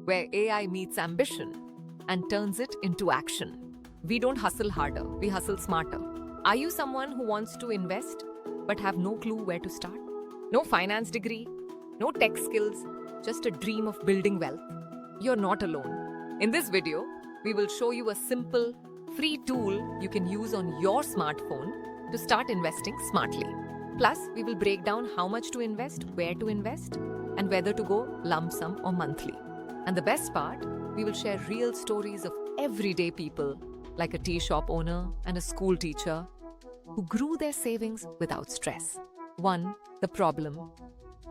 where AI meets ambition and turns it into action. We don't hustle harder, we hustle smarter. Are you someone who wants to invest but have no clue where to start? No finance degree, no tech skills, just a dream of building wealth? You're not alone. In this video, we will show you a simple, free tool you can use on your smartphone to start investing smartly. Plus, we will break down how much to invest, where to invest, and whether to go lump sum or monthly. And the best part, we will share real stories of everyday people like a tea shop owner and a school teacher who grew their savings without stress. 1. The problem.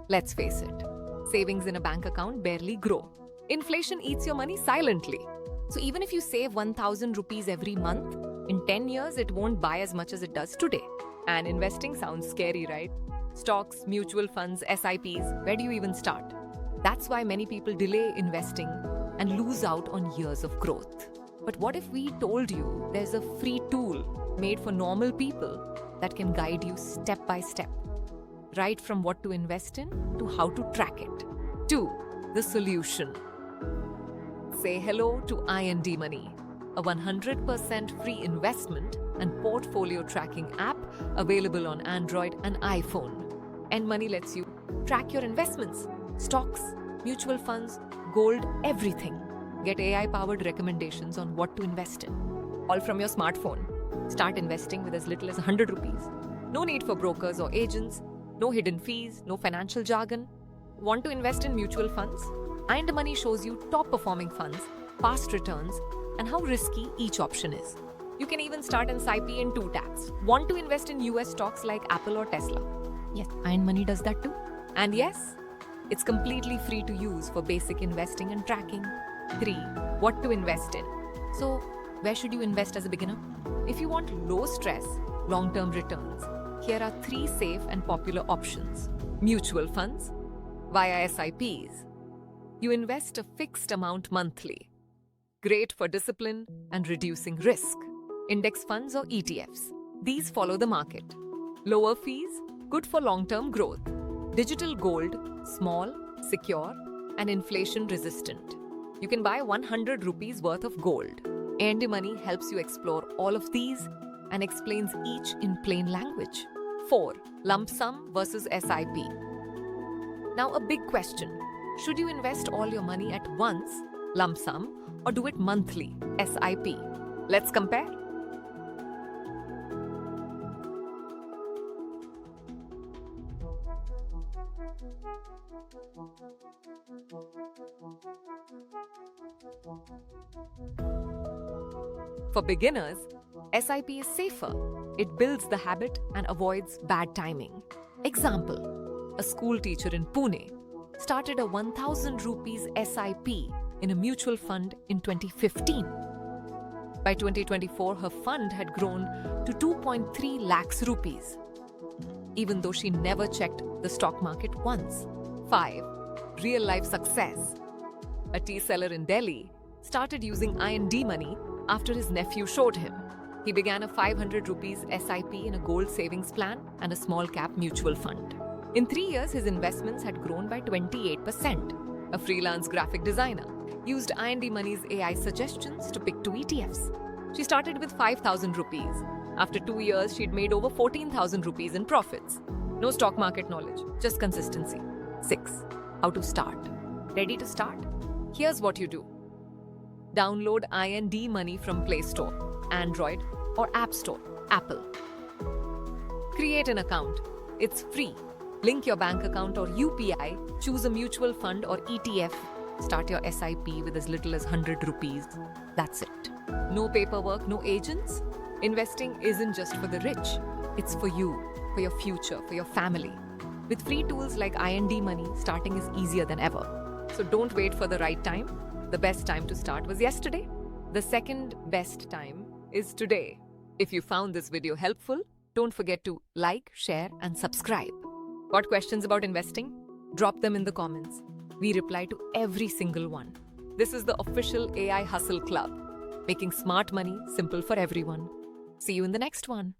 Let's face it, savings in a bank account barely grow. Inflation eats your money silently. So even if you save 1,000 rupees every month, in 10 years it won't buy as much as it does today. And investing sounds scary, right? Stocks, mutual funds, SIPs, where do you even start? That's why many people delay investing and lose out on years of growth. But what if we told you there's a free tool made for normal people that can guide you step by step, right from what to invest in to how to track it? 2. The solution. Say hello to INDmoney, a 100% free investment and portfolio tracking app available on Android and iPhone. INDmoney lets you track your investments, stocks, mutual funds, gold, everything. Get AI-powered recommendations on what to invest in, all from your smartphone. Start investing with as little as 100 rupees. No need for brokers or agents, no hidden fees, no financial jargon. Want to invest in mutual funds? INDmoney shows you top-performing funds, fast returns, and how risky each option is. You can even start an SIP in 2 taps. Want to invest in US stocks like Apple or Tesla? Yes, INDmoney does that too. And yes, it's completely free to use for basic investing and tracking. 3. What to invest in. So, where should you invest as a beginner? If you want low stress, long-term returns, here are 3 safe and popular options. Mutual funds via SIPs. You invest a fixed amount monthly. Great for discipline and reducing risk. Index funds or ETFs. These follow the market. Lower fees, good for long-term growth. Digital gold, small, secure, and inflation-resistant. You can buy 100 rupees worth of gold. INDmoney helps you explore all of these and explains each in plain language. 4. Lump sum versus SIP. Now a big question. Should you invest all your money at once, lump sum, or do it monthly, SIP? Let's compare. For beginners, SIP is safer. It builds the habit and avoids bad timing. Example, a school teacher in Pune started a 1,000 rupees SIP in a mutual fund in 2015. By 2024, her fund had grown to 2.3 lakhs rupees, even though she never checked the stock market once. 5. Real-life success. A tea seller in Delhi started using INDmoney after his nephew showed him. He began a 500 rupees SIP in a gold savings plan and a small cap mutual fund. In 3 years, his investments had grown by 28%. A freelance graphic designer used INDmoney's AI suggestions to pick 2 ETFs. She started with 5,000 rupees. After 2 years, she'd made over 14,000 rupees in profits. No stock market knowledge, just consistency. 6. How to start. Ready to start? Here's what you do. Download INDmoney from Play Store, Android, or App Store, Apple. Create an account. It's free. Link your bank account or UPI, choose a mutual fund or ETF, start your SIP with as little as 100 rupees. That's it. No paperwork, no agents. Investing isn't just for the rich. It's for you, for your future, for your family. With free tools like INDmoney, starting is easier than ever. So don't wait for the right time. The best time to start was yesterday. The second best time is today. If you found this video helpful, don't forget to like, share, and subscribe. Got questions about investing? Drop them in the comments. We reply to every single one. This is the official AI Hustle Club, making smart money simple for everyone. See you in the next one.